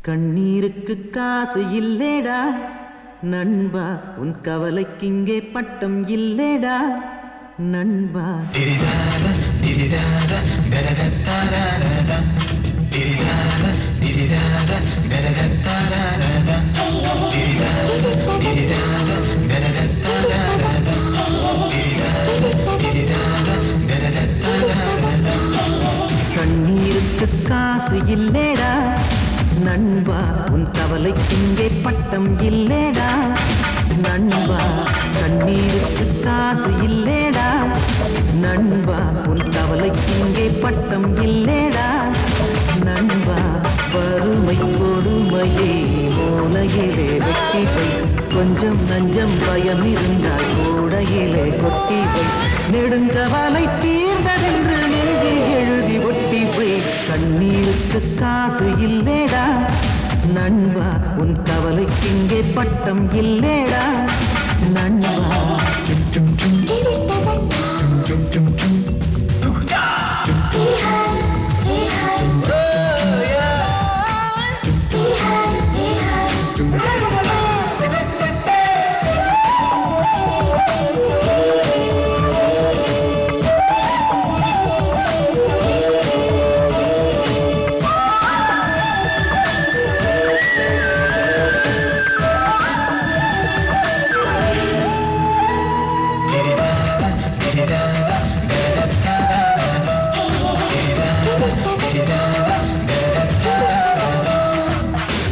கண்ணீருக்கு காசு இல்லேடா நண்பா, உன் கவலைக்கு இங்கே பட்டம் இல்லேடா நண்பா. திரிதாத திரிதாத கரதத்தாராரத திரிதாத திரிதாத கரதத்தாராரத திரிதாத திரிதாத கரதத்தாராரத திரிதாத திரிதாத கரதத்தாராரத. கண்ணீருக்கு காசு இல்லேடா நண்பா, உன் கவலைக்கு இங்கே பட்டம் இல்லேடா நண்பா. கண்ணீருக்கு காசு இல்லேடா நண்பா, உன் கவலைக்கு இங்கே பட்டம் இல்லேடா நண்பா. வறுமை கொடுமையே மூலையிலே வெட்டிவை, கொஞ்சம் நஞ்சம் பயம் இருந்தால் கூடையிலே கொட்டிவை. நெடுங்கவலை தீர்ந்ததென்று நெஞ்சில் எழுதி ஒட்டிவை. கண்ணீருக்கு காசு இல்லேடா நண்பா, உன் கவலைக்கு இங்கே பட்டம் இல்லேடா நண்பா.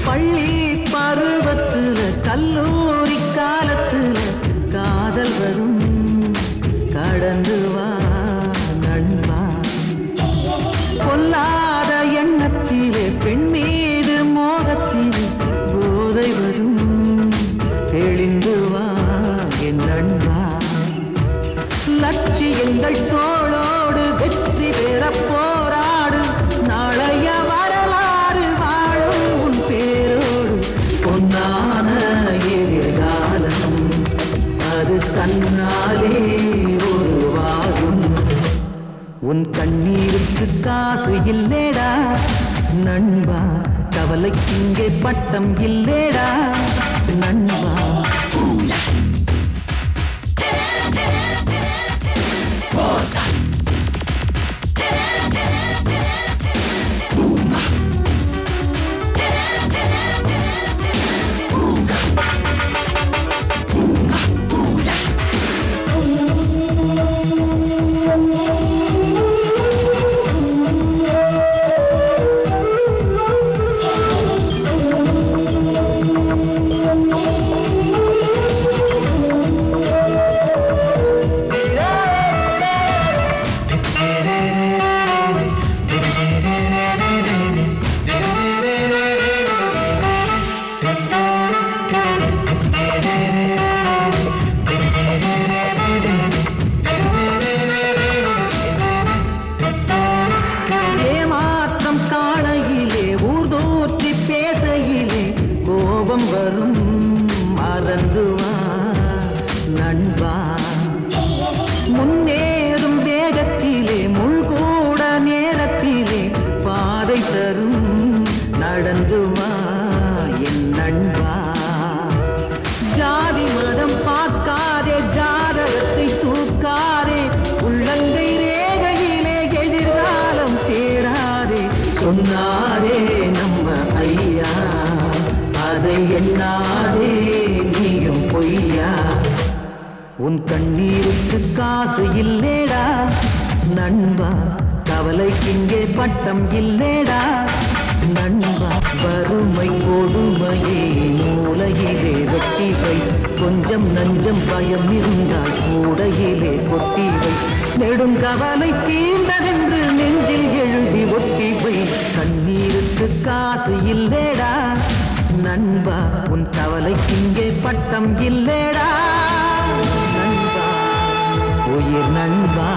பள்ளி பருவத்துல கல்லூரி காலத்துல காதல் வரும், கடந்து வா நண்பா. கொல்லாத எண்ணத்திலே பெண் மீது மோகத்திலே போதை வரும், தெளிந்து வா என் நண்பா. லட்சியங்கள் தோளோடு வெற்றி பெற போராடு, நாளைய வரலாறு வாழும் உன் பேரோடு. பொன்னான எதிர்காலம் அது தன்னாலே உருவாகும். உன் கண்ணீருக்கு காசு இல்லேடா நண்பா, கவலைக்கு இங்கே பட்டம் இல்லேடா நண்பா. ஏமாற்றம் காணையிலே ஊர்தோற்றி பேசையிலே கோபம் வரும், மறந்துவா நண்பா. முன்னேறும் வேகத்திலே முள்கூட நேரத்திலே பாதை தரும், நடந்துவா என் நண்பா. ஜாதி மதம் பார்க்காதே, ஜாதகத்தை தூக்காதே, உள்ளங்கை ரேகையிலே எதிர்காலம் தேடாதே. சொன்னாரே நம்ம ஐயா, அதை எண்ணாதே நீயும் பொய்யா. உன் கண்ணீருக்கு காசு இல்லேடா நண்பா, கவலைக்கு இங்கே பட்டம் இல்லேடா நண்பா. வறுமை கொடுமையே மூலையிலே வெட்டிவை, கொஞ்சம் நஞ்சம் பயம் இருந்தால் கூடையிலே கொட்டிவை. நெடுங்கவலை தீர்ந்ததென்று நெஞ்சில் எழுதி ஒட்டிவை. கண்ணீருக்கு காசு இல்லேடா நண்பா, உன் கவலைக்கு இங்கே பட்டம் இல்லேடா நண்பா, உயிர் நண்பா.